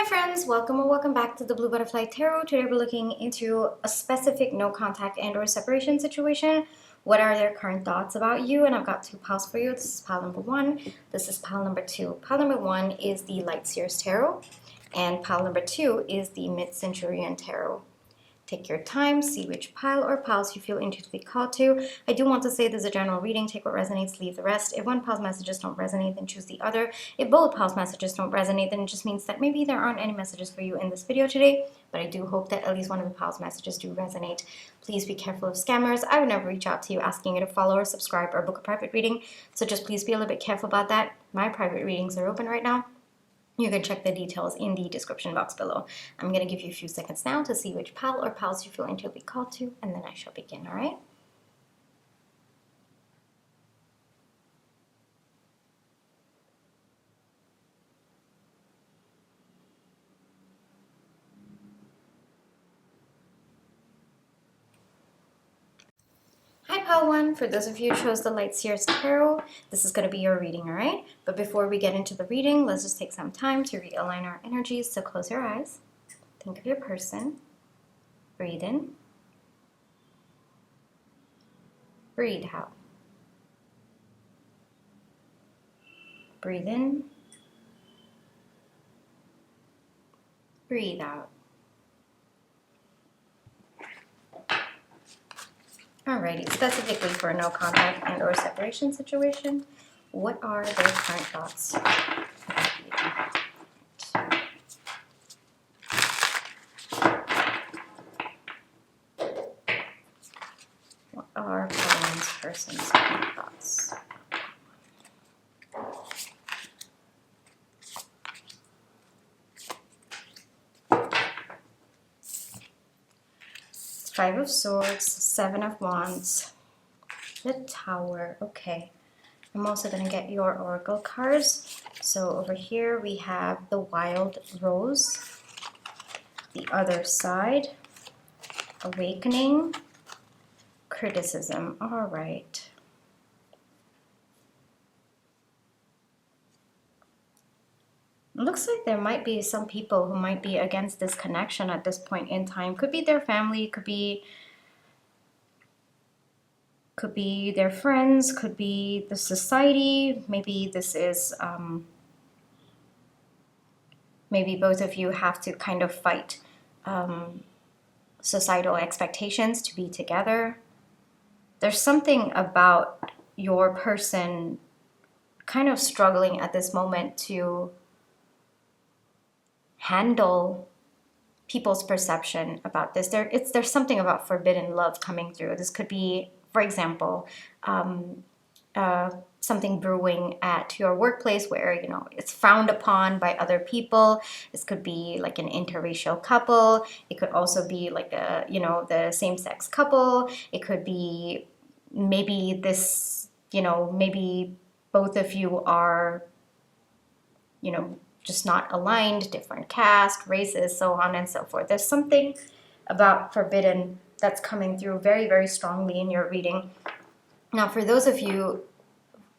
Hi friends, welcome or welcome back to the Blue Butterfly Tarot. Today we're looking into a specific no contact and or separation situation. What are their current thoughts about you? And I've got two piles for you. This is pile number one. This is pile number two. Pile number one is the Light Seers Tarot. And pile number two is the Mid-Centurion Tarot. Take your time, see which pile or piles you feel intuitively called to. I do want to say this is a general reading. Take what resonates, leave the rest. If one pile's messages don't resonate, then choose the other. If both piles' messages don't resonate, then it just means that maybe there aren't any messages for you in this video today. But I do hope that at least one of the piles' messages do resonate. Please be careful of scammers. I would never reach out to you asking you to follow or subscribe or book a private reading. So just please be a little bit careful about that. My private readings are open right now. You can check the details in the description box below. I'm going to give you a few seconds now to see which pile or piles you feel intuitively called to, and then I shall begin, all right? Hi, Pile 1. For those of you who chose the Light Seers Tarot, this is going to be your reading, all right? But before we get into the reading, let's just take some time to realign our energies. So close your eyes. Think of your person. Breathe in. Breathe out. Breathe in. Breathe out. Alrighty, specifically for a no contact and or separation situation, what are their current thoughts? What are Pauline's person's current thoughts? Five of Swords, Seven of Wands, the Tower. Okay, I'm also going to get your oracle cards. So over here we have the Wild Rose, the Other Side, Awakening, Criticism. All right. It looks like there might be some people who might be against this connection at this point in time. Could be their family, could be their friends, could be the society. Maybe this is, maybe both of you have to kind of fight societal expectations to be together. There's something about your person kind of struggling at this moment to handle people's perception about this. There's something about forbidden love coming through. This could be, for example, something brewing at your workplace where, you know, it's frowned upon by other people. This could be like an interracial couple. It could also be like a, you know, the same-sex couple. It could be maybe this, you know, maybe both of you are, you know, just not aligned, different caste, races, so on and so forth. There's something about forbidden that's coming through very, very strongly in your reading. Now, for those of you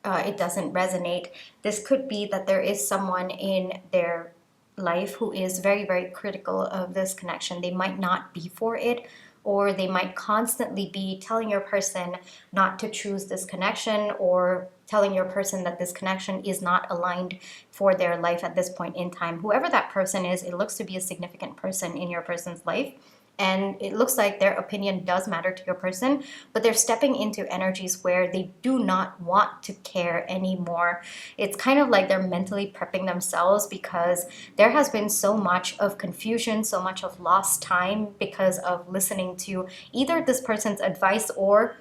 it doesn't resonate, this could be that there is someone in their life who is very, very critical of this connection. They might not be for it, or they might constantly be telling your person not to choose this connection, or telling your person that this connection is not aligned for their life at this point in time. Whoever that person is, it looks to be a significant person in your person's life. And it looks like their opinion does matter to your person, but they're stepping into energies where they do not want to care anymore. It's kind of like they're mentally prepping themselves because there has been so much of confusion, so much of lost time because of listening to either this person's advice or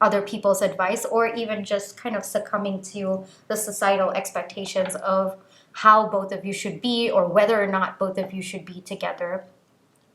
other people's advice, or even just kind of succumbing to the societal expectations of how both of you should be, or whether or not both of you should be together.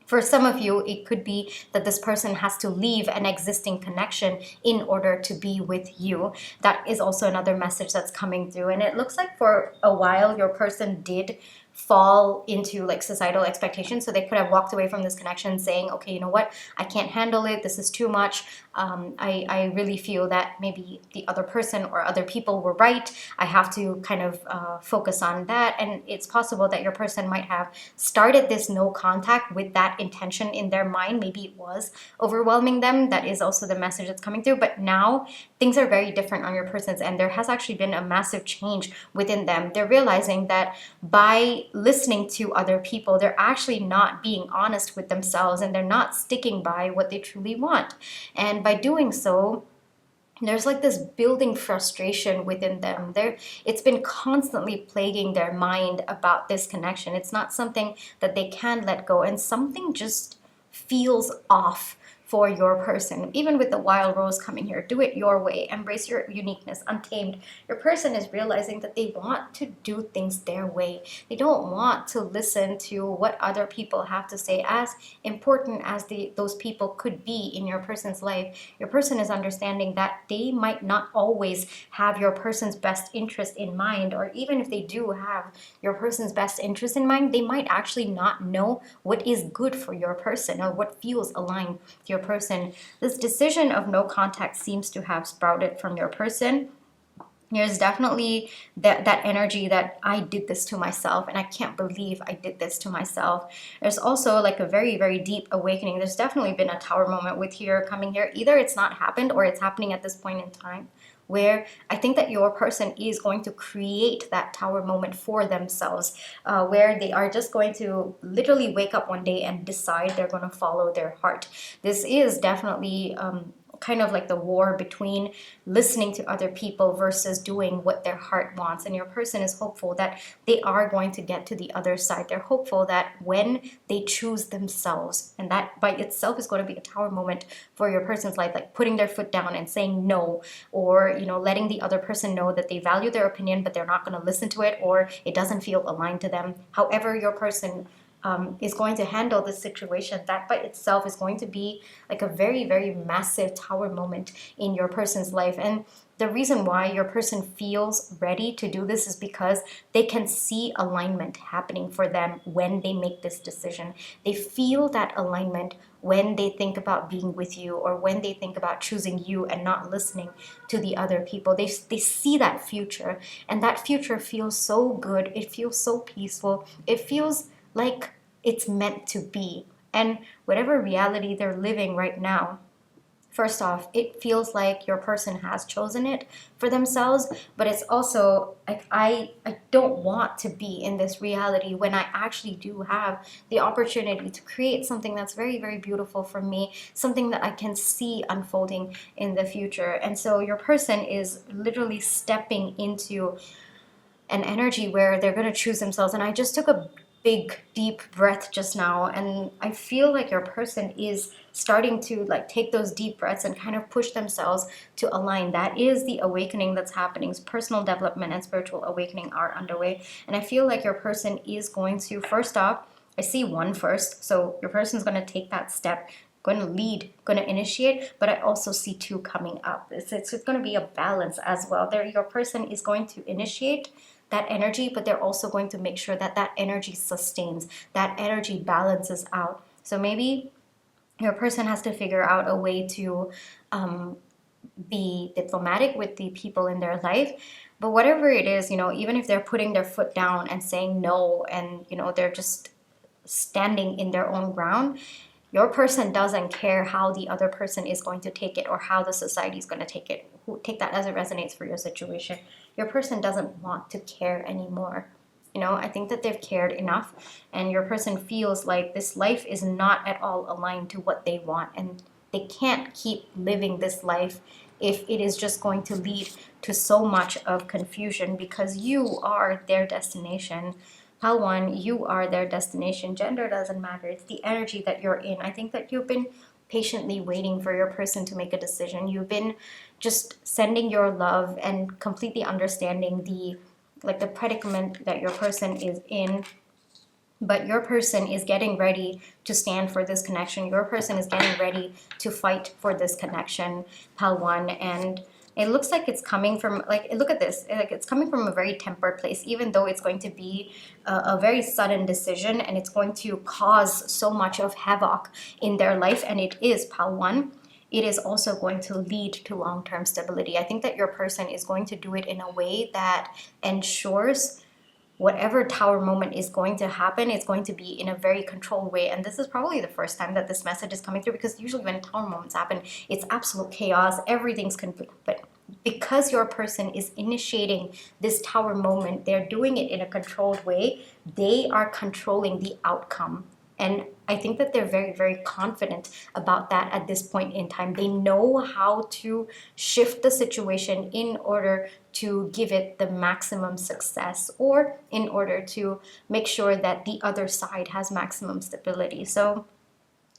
For some of you, it could be that this person has to leave an existing connection in order to be with you. That is also another message that's coming through. And it looks like for a while, your person did fall into like societal expectations. So they could have walked away from this connection saying, okay, you know what, I can't handle it, this is too much. I really feel that maybe the other person or other people were right. I have to kind of focus on that. And it's possible that your person might have started this no contact with that intention in their mind. Maybe it was overwhelming them. That is also the message that's coming through. But now things are very different on your person's end. There has actually been a massive change within them. They're realizing that by listening to other people, they're actually not being honest with themselves, and they're not sticking by what they truly want. And by doing so, there's like this building frustration within them. It's been constantly plaguing their mind about this connection. It's not something that they can let go, and something just feels off for your person. Even with the wild rose coming here, do it your way, embrace your uniqueness, untamed. Your person is realizing that they want to do things their way. They don't want to listen to what other people have to say. As important as those people could be in your person's life, your person is understanding that they might not always have your person's best interest in mind, or even if they do have your person's best interest in mind, they might actually not know what is good for your person or what feels aligned with your person. This decision of no contact seems to have sprouted from your person. There's definitely that energy that I did this to myself, and I can't believe I did this to myself. There's also like a very, very deep awakening. There's definitely been a tower moment with here coming here. Either it's not happened or it's happening at this point in time, where I think that your person is going to create that tower moment for themselves, where they are just going to literally wake up one day and decide they're going to follow their heart. This is definitely kind of like the war between listening to other people versus doing what their heart wants. And your person is hopeful that they are going to get to the other side. They're hopeful that when they choose themselves, and that by itself is going to be a tower moment for your person's life, like putting their foot down and saying no, or letting the other person know that they value their opinion but they're not going to listen to it, or it doesn't feel aligned to them. However your person is going to handle this situation, that by itself is going to be like a very, very massive tower moment in your person's life. And the reason why your person feels ready to do this is because they can see alignment happening for them when they make this decision. They feel that alignment when they think about being with you, or when they think about choosing you and not listening to the other people. They see that future, and that future feels so good. It feels so peaceful. It feels like it's meant to be. And whatever reality they're living right now, first off, it feels like your person has chosen it for themselves, but it's also like I don't want to be in this reality when I actually do have the opportunity to create something that's very, very beautiful for me, something that I can see unfolding in the future. And so your person is literally stepping into an energy where they're going to choose themselves. And I just took a big deep breath just now, and I feel like your person is starting to like take those deep breaths and kind of push themselves to align. That is the awakening that's happening. Personal development and spiritual awakening are underway, and I feel like your person is going to, first off, I see one first, so your person's going to take that step, going to lead, going to initiate, but I also see two coming up. It's going to be a balance as well. There, your person is going to initiate that energy, but they're also going to make sure that that energy sustains, that energy balances out. So maybe your person has to figure out a way to be diplomatic with the people in their life. But whatever it is, even if they're putting their foot down and saying no, and they're just standing in their own ground, your person doesn't care how the other person is going to take it or how the society is going to take it. Take that as it resonates for your situation. Your person doesn't want to care anymore. I think that they've cared enough, and your person feels like this life is not at all aligned to what they want, and they can't keep living this life if it is just going to lead to so much of confusion, because you are their destination. Pal one, you are their destination. Gender doesn't matter. It's the energy that you're in. I think that you've been patiently waiting for your person to make a decision. You've been just sending your love and completely understanding the predicament that your person is in. But your person is getting ready to stand for this connection. Your person is getting ready to fight for this connection, Pal one. And It looks like it's coming from, like, look at this, like it's coming from a very tempered place, even though it's going to be a very sudden decision, and it's going to cause so much of havoc in their life, and it is pile one. It is also going to lead to long-term stability. I think that your person is going to do it in a way that ensures whatever tower moment is going to happen, it's going to be in a very controlled way. And this is probably the first time that this message is coming through, because usually when tower moments happen, it's absolute chaos, everything's confused. But because your person is initiating this tower moment, they're doing it in a controlled way. They are controlling the outcome. And I think that they're very, very confident about that at this point in time. They know how to shift the situation in order to give it the maximum success, or in order to make sure that the other side has maximum stability. So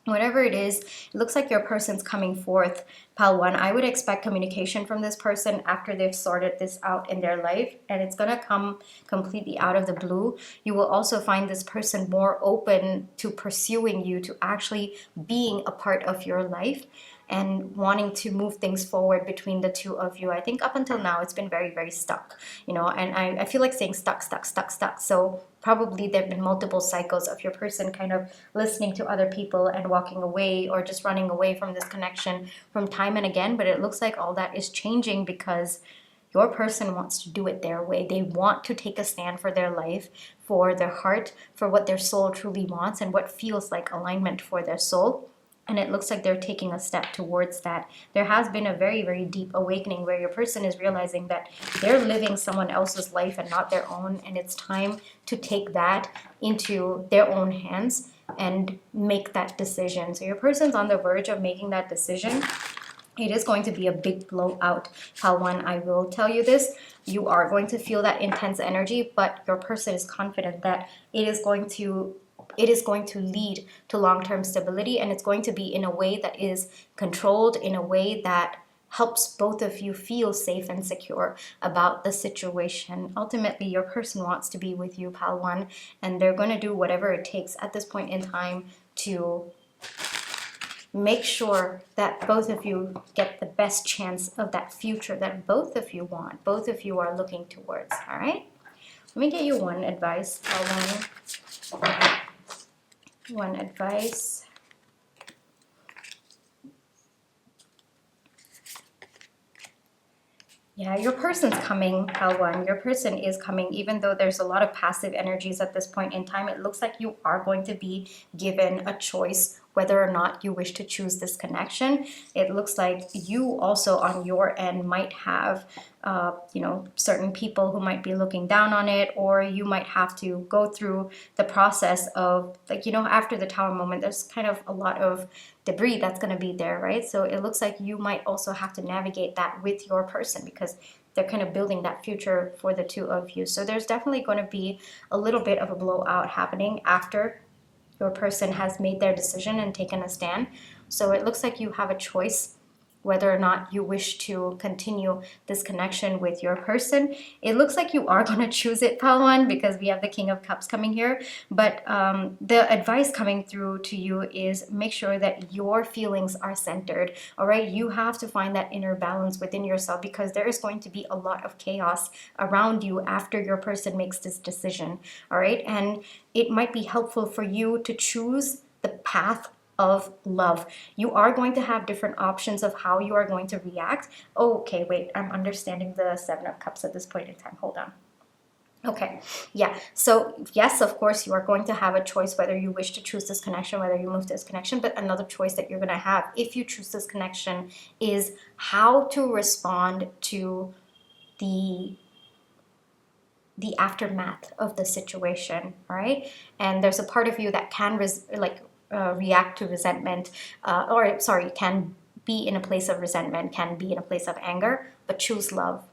whatever it is, it looks like your person's coming forth, pile one. I would expect communication from this person after they've sorted this out in their life, and it's going to come completely out of the blue. You will also find this person more open to pursuing you, to actually being a part of your life and wanting to move things forward between the two of you. I think up until now it's been very, very stuck, and I feel like saying stuck. So probably there have been multiple cycles of your person kind of listening to other people and walking away, or just running away from this connection from time and again. But it looks like all that is changing, because your person wants to do it their way. They want to take a stand for their life, for their heart, for what their soul truly wants, and what feels like alignment for their soul. And it looks like they're taking a step towards that. There has been a very, very deep awakening where your person is realizing that they're living someone else's life and not their own. And it's time to take that into their own hands and make that decision. So your person's on the verge of making that decision. It is going to be a big blowout, pile one. I will tell you this. You are going to feel that intense energy, but your person is confident that it is going to lead to long-term stability, and it's going to be in a way that is controlled, in a way that helps both of you feel safe and secure about the situation. Ultimately, your person wants to be with you, pile one, and they're going to do whatever it takes at this point in time to make sure that both of you get the best chance of that future that both of you want, both of you are looking towards. All right? Let me get you one advice, pile one. One advice. Yeah, your person's coming, pile one. Your person is coming, even though there's a lot of passive energies at this point in time. It looks like you are going to be given a choice whether or not you wish to choose this connection. It looks like you also on your end might have, certain people who might be looking down on it, or you might have to go through the process of, after the tower moment, there's kind of a lot of debris that's going to be there, right? So it looks like you might also have to navigate that with your person, because they're kind of building that future for the two of you. So there's definitely going to be a little bit of a blowout happening after your person has made their decision and taken a stand. So it looks like you have a choice whether or not you wish to continue this connection with your person. It looks like you are going to choose it, pile one, because we have the King of Cups coming here. But the advice coming through to you is make sure that your feelings are centered, all right? You have to find that inner balance within yourself, because there is going to be a lot of chaos around you after your person makes this decision, all right? And it might be helpful for you to choose the path of love. You are going to have different options of how you are going to react. Okay, wait, I'm understanding the Seven of Cups at this point in time. Hold on. Okay, yeah, so yes, of course, you are going to have a choice whether you wish to choose this connection, whether you move this connection, but another choice that you're going to have if you choose this connection is how to respond to the aftermath of the situation, all right? And there's a part of you that can react to resentment, can be in a place of resentment, can be in a place of anger, but choose love.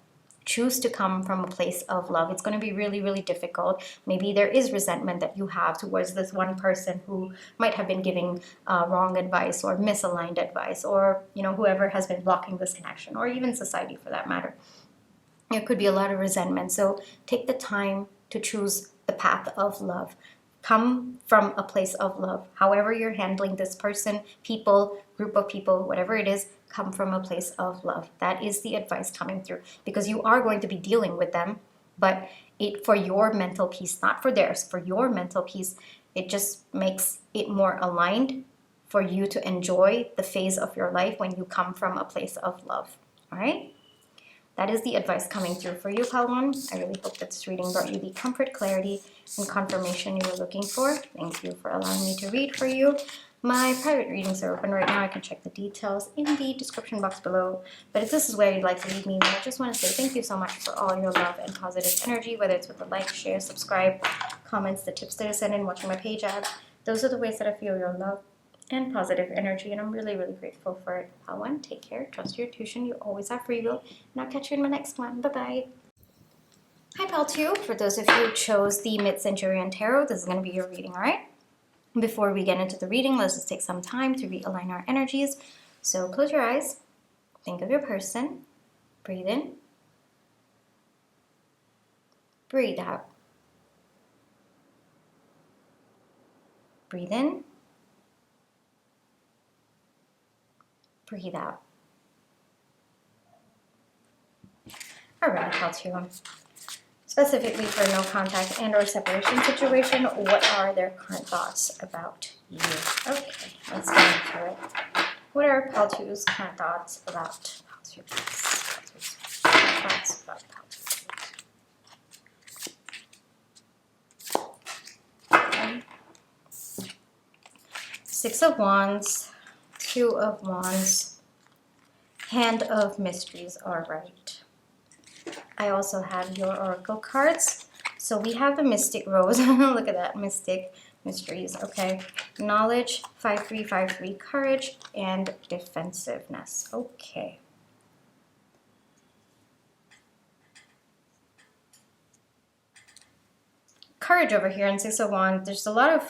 Choose to come from a place of love. It's going to be really, really difficult. Maybe there is resentment that you have towards this one person who might have been giving wrong advice or misaligned advice, or whoever has been blocking this connection, or even society for that matter. There could be a lot of resentment. So take the time to choose the path of love. come from a place of love. However you're handling this person, people, group of people, whatever it is, come from a place of love. That is the advice coming through, because you are going to be dealing with them, but for your mental peace, not for theirs, for your mental peace, it just makes it more aligned for you to enjoy the phase of your life when you come from a place of love. All right? That is the advice coming through for you, pile one. I really hope that this reading brought you the comfort, clarity, and confirmation you were looking for. Thank you for allowing me to read for you. My private readings are open right now. I can check the details in the description box below. But if this is where you'd like to leave me, I just want to say thank you so much for all your love and positive energy, whether it's with the like, share, subscribe, comments, the tips that I send in, watching my page ads. Those are the ways that I feel your love and positive energy, and I'm really, really grateful for it. Pile one, take care, trust your intuition, you always have free will, and I'll catch you in my next one. Bye-bye. Hi, Pile 2. For those of you who chose the Mid-Centurion Tarot, this is going to be your reading, all right? Before we get into the reading, let's just take some time to realign our energies. So close your eyes, think of your person, breathe in, breathe out. Breathe in, breathe out. All right, Pile 2. Specifically for no contact and or separation situation, what are their current thoughts about you? Okay, let's get into it. What are Pile 2's current thoughts about Pile 2? Thoughts about Pile 2. Okay. 6 of Wands, 2 of Wands, Hand of Mysteries. All right. I also have your oracle cards. So we have the Mystic Rose. Look at that, Mystic Mysteries. Okay. Knowledge, 5353, Courage, and Defensiveness. Okay. Courage over here in 6 of Wands. There's a lot of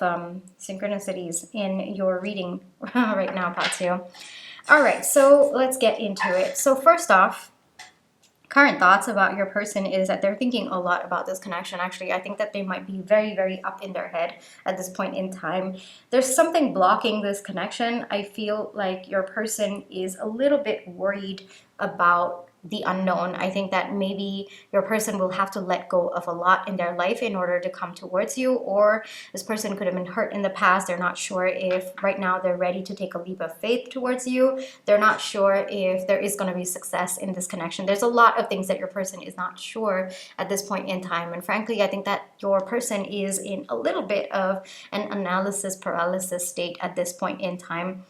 synchronicities in your reading right now, Patio. All right, so let's get into it. So first off, current thoughts about your person is that they're thinking a lot about this connection. Actually, I think that they might be very, very up in their head at this point in time. There's something blocking this connection. I feel like your person is a little bit worried about the unknown. I think that maybe your person will have to let go of a lot in their life in order to come towards you, or this person could have been hurt in the past. They're not sure if right now they're ready to take a leap of faith towards you. They're not sure if there is going to be success in this connection. There's a lot of things that your person is not sure at this point in time. And frankly, I think that your person is in a little bit of an analysis paralysis state at this point in time.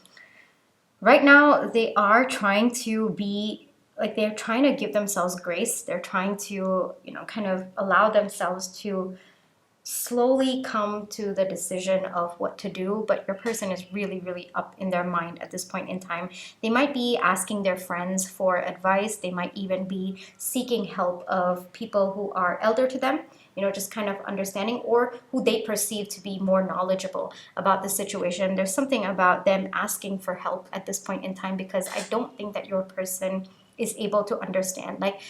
Right now, they are trying to be like, they're trying to give themselves grace. They're trying to, kind of allow themselves to slowly come to the decision of what to do. But your person is really, really up in their mind at this point in time. They might be asking their friends for advice. They might even be seeking help of people who are elder to them, just kind of understanding, or who they perceive to be more knowledgeable about the situation. There's something about them asking for help at this point in time, because I don't think that your person is able to understand. Like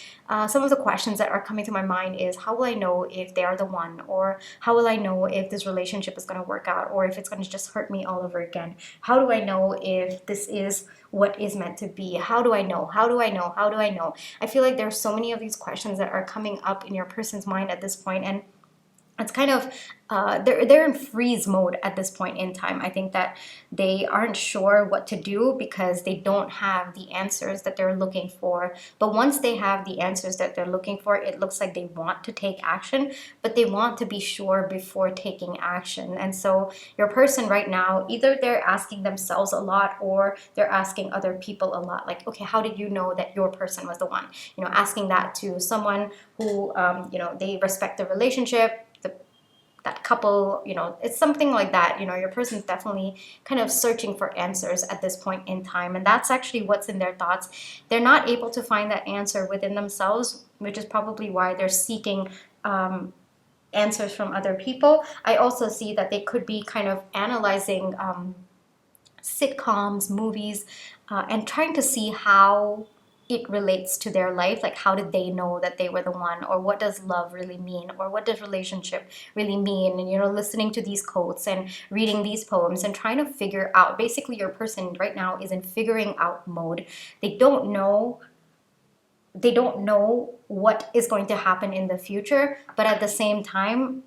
some of the questions that are coming to my mind is, how will I know if they are the one? Or how will I know if this relationship is going to work out, or if it's going to just hurt me all over again? How do I know if this is what is meant to be? How do I know? How do I know? How do I know? I feel like there's so many of these questions that are coming up in your person's mind at this point, and it's kind of they're in freeze mode at this point in time. I think that they aren't sure what to do because they don't have the answers that they're looking for. But once they have the answers that they're looking for, it looks like they want to take action, but they want to be sure before taking action. And so your person right now, either they're asking themselves a lot, or they're asking other people a lot. Like, okay, how did you know that your person was the one? Asking that to someone who, they respect the relationship, that couple, it's something like that. Your person's definitely kind of searching for answers at this point in time, and that's actually what's in their thoughts. They're not able to find that answer within themselves, which is probably why they're seeking answers from other people. I also see that they could be kind of analyzing sitcoms, movies, and trying to see how it relates to their life. Like, how did they know that they were the one, or what does love really mean, or what does relationship really mean? And, you know, listening to these quotes and reading these poems and trying to figure out, basically your person right now is in figuring out mode. They don't know what is going to happen in the future, but at the same time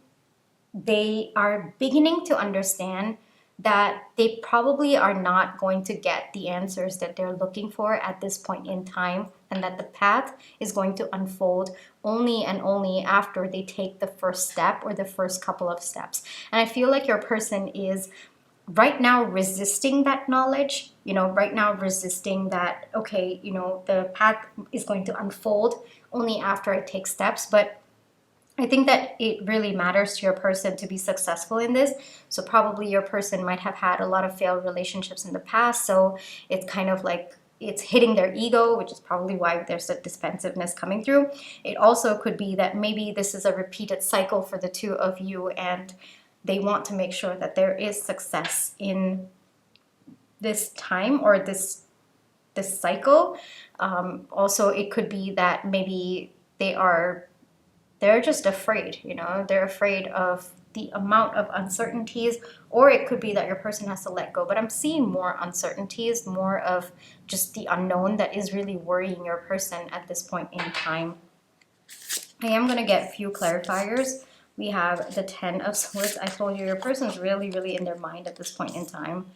they are beginning to understand that they probably are not going to get the answers that they're looking for at this point in time, and that the path is going to unfold only and only after they take the first step or the first couple of steps. And I feel like your person is right now resisting that knowledge, you know, right now resisting that, okay, you know, the path is going to unfold only after it takes steps. But I think that it really matters to your person to be successful in this. So probably your person might have had a lot of failed relationships in the past. So it's kind of like it's hitting their ego, which is probably why there's a defensiveness coming through. It also could be that maybe this is a repeated cycle for the two of you, and they want to make sure that there is success in this time or this cycle. Also, it could be that maybe they're just afraid, you know, they're afraid of the amount of uncertainties, or it could be that your person has to let go. But I'm seeing more uncertainties, more of just the unknown that is really worrying your person at this point in time. I am going to get a few clarifiers. We have the 10 of Swords. I told you your person's really, really in their mind at this point in time.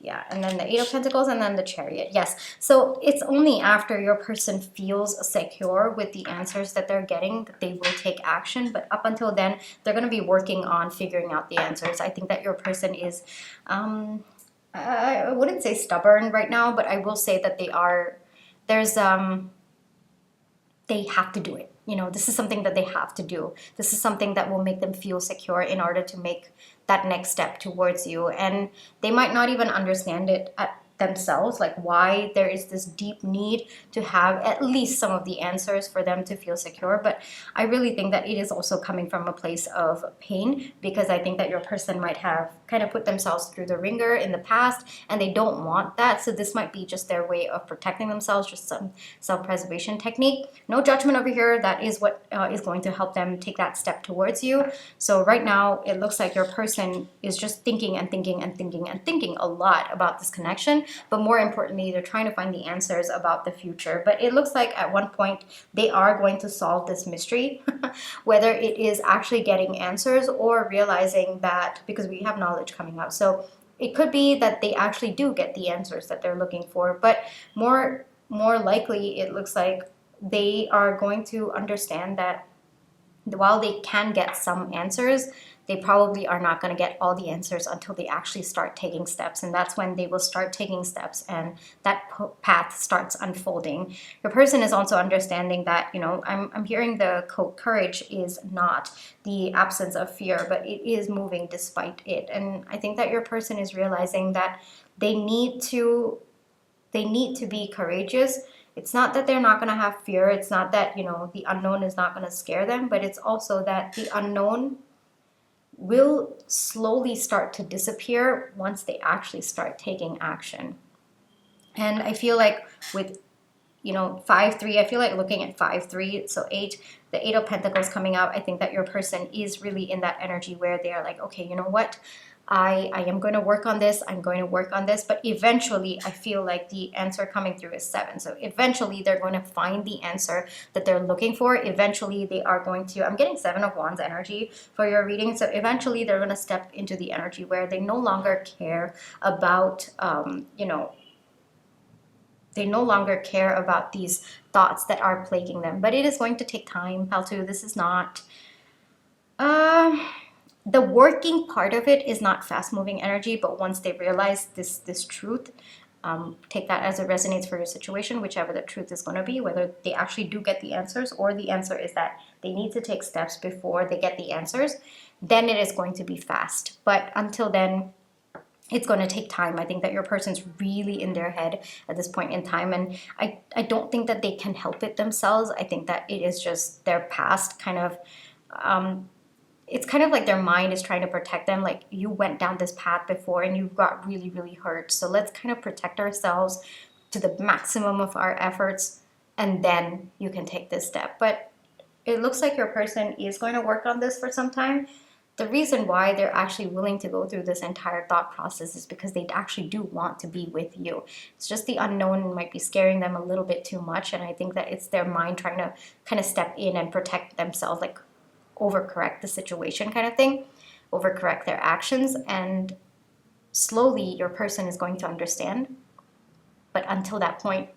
Yeah, and then the 8 of Pentacles, and then the Chariot. Yes, so it's only after your person feels secure with the answers that they're getting that they will take action. But up until then, they're going to be working on figuring out the answers. I think that your person is, I wouldn't say stubborn right now, but I will say that they have to do it. You know, this is something that they have to do. This is something that will make them feel secure in order to make that next step towards you. And they might not even understand it at themselves, like why there is this deep need to have at least some of the answers for them to feel secure. But I really think that it is also coming from a place of pain, because I think that your person might have kind of put themselves through the ringer in the past, and they don't want that. So this might be just their way of protecting themselves, just some self-preservation technique. No judgment over here. That is what is going to help them take that step towards you. So right now it looks like your person is just thinking and thinking and thinking and thinking a lot about this connection. But more importantly, they're trying to find the answers about the future. But it looks like at one point they are going to solve this mystery, whether it is actually getting answers or realizing that, because we have knowledge coming out. So it could be that they actually do get the answers that they're looking for. But more likely, it looks like they are going to understand that while they can get some answers, they probably are not going to get all the answers until they actually start taking steps. And that's when they will start taking steps and that path starts unfolding. Your person is also understanding that, you know, I'm hearing the quote, courage is not the absence of fear, but it is moving despite it. And I think that your person is realizing that they need to be courageous. It's not that they're not going to have fear. It's not that, you know, the unknown is not going to scare them, but it's also that the unknown will slowly start to disappear once they actually start taking action. And I feel like with, you know, 5-3, I feel like looking at 5-3, so 8, the 8 of Pentacles coming out, I think that your person is really in that energy where they are like, okay, you know what? I am going to work on this. I'm going to work on this. But eventually, I feel like the answer coming through is 7. So eventually, they're going to find the answer that they're looking for. Eventually, they are going to, I'm getting 7 of Wands energy for your reading. So eventually, they're going to step into the energy where they no longer care about, you know, they no longer care about these thoughts that are plaguing them. But it is going to take time, Pal2. This is not... the working part of it is not fast-moving energy, but once they realize this truth, take that as it resonates for your situation, whichever the truth is going to be, whether they actually do get the answers or the answer is that they need to take steps before they get the answers, then it is going to be fast. But until then, it's going to take time. I think that your person's really in their head at this point in time, and I don't think that they can help it themselves. I think that it is just their past kind of... it's kind of like their mind is trying to protect them. Like, you went down this path before and you got really, really hurt. So let's kind of protect ourselves to the maximum of our efforts and then you can take this step. But it looks like your person is going to work on this for some time. The reason why they're actually willing to go through this entire thought process is because they actually do want to be with you. It's just the unknown might be scaring them a little bit too much, and I think that it's their mind trying to kind of step in and protect themselves, like overcorrect the situation kind of thing, overcorrect their actions, and slowly your person is going to understand. But until that point,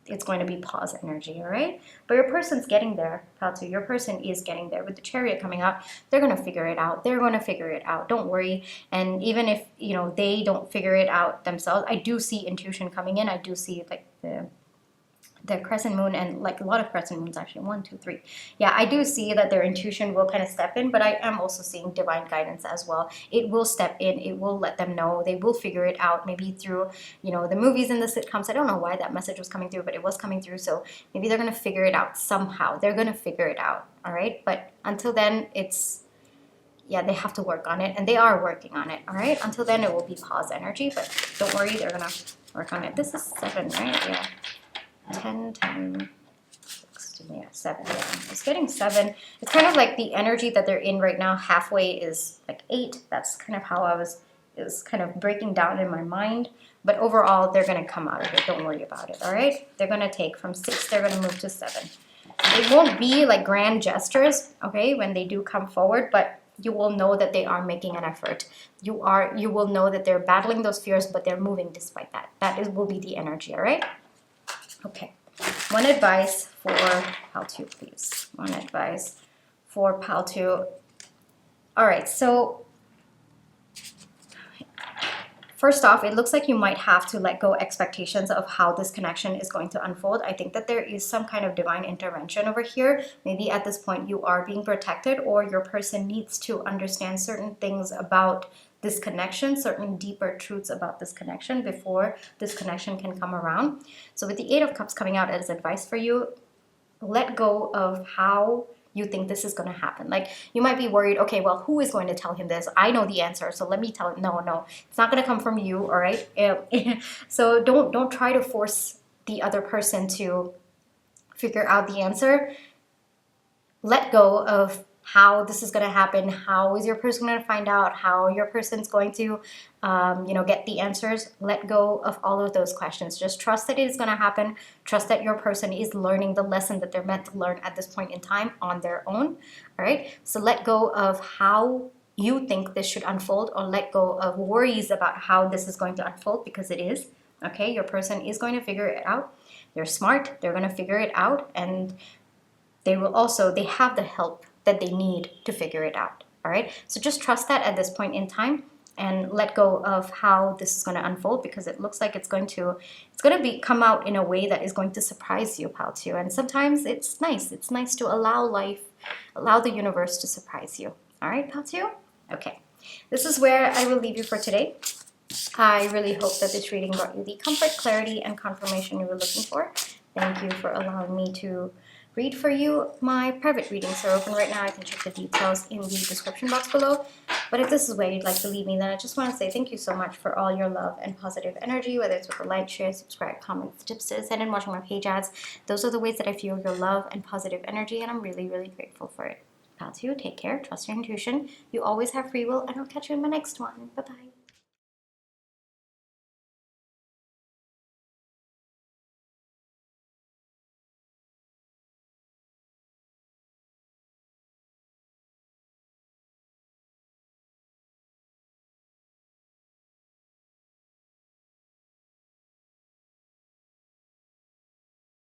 it's going to be pause energy, all right? But your person's getting there, pal two. Your person is getting there. With the Chariot coming up, they're going to figure it out. They're going to figure it out. Don't worry. And even if, you know, they don't figure it out themselves, I do see intuition coming in. I do see like the crescent moon, and like a lot of crescent moons actually, 1 2 3. Yeah, I do see that their intuition will kind of step in, but I am also seeing divine guidance as well. It will step in, it will let them know, they will figure it out, maybe through, you know, the movies and the sitcoms. I don't know why that message was coming through, but it was coming through. So maybe they're going to figure it out somehow. They're going to figure it out, all right? But until then, it's, yeah, they have to work on it, and they are working on it, all right? Until then, it will be pause energy, but don't worry, they're going to work on it. This is 7, right? Yeah. 10, 10, 6, yeah, 7. Yeah. It's getting 7. It's kind of like the energy that they're in right now. Halfway is like 8. That's kind of how is kind of breaking down in my mind. But overall, they're going to come out of it. Don't worry about it, all right? They're going to take from 6, they're going to move to 7. It won't be like grand gestures, okay, when they do come forward, but you will know that they are making an effort. You will know that they're battling those fears, but they're moving despite that. Will be the energy, all right? Okay, one advice for pal 2, please. One advice for pal 2. All right, so first off, it looks like you might have to let go expectations of how this connection is going to unfold. I think that there is some kind of divine intervention over here. Maybe at this point you are being protected, or your person needs to understand certain things about this connection, certain deeper truths about this connection before this connection can come around. So with the 8 of Cups coming out as advice for you, let go of how you think this is going to happen. Like, you might be worried, okay, well, who is going to tell him this? I know the answer, so let me tell him. No, it's not going to come from you, all right? So don't try to force the other person to figure out the answer. Let go of how this is going to happen. How is your person going to find out? How your person's going to, get the answers? Let go of all of those questions. Just trust that it is going to happen. Trust that your person is learning the lesson that they're meant to learn at this point in time on their own. All right. So let go of how you think this should unfold, or let go of worries about how this is going to unfold, because it is. Okay. Your person is going to figure it out. They're smart. They're going to figure it out, and they have the help that they need to figure it out. All right. So just trust that at this point in time, and let go of how this is going to unfold, because it looks like it's going to come out in a way that is going to surprise you, pal 2. And sometimes it's nice. It's nice to allow the universe to surprise you. All right, pal 2? Okay. This is where I will leave you for today. I really hope that this reading brought you the comfort, clarity, and confirmation you were looking for. Thank you for allowing me to read for you. My private readings are open right now. I can check the details in the description box below. But if this is where you'd like to leave me, then I just want to say thank you so much for all your love and positive energy, whether it's with a like, share, subscribe, comment, tips to send, and watching my page ads. Those are the ways that I feel your love and positive energy, and I'm really, really grateful for it. Pal 2, take care, trust your intuition. You always have free will, and I'll catch you in my next one. Bye-bye.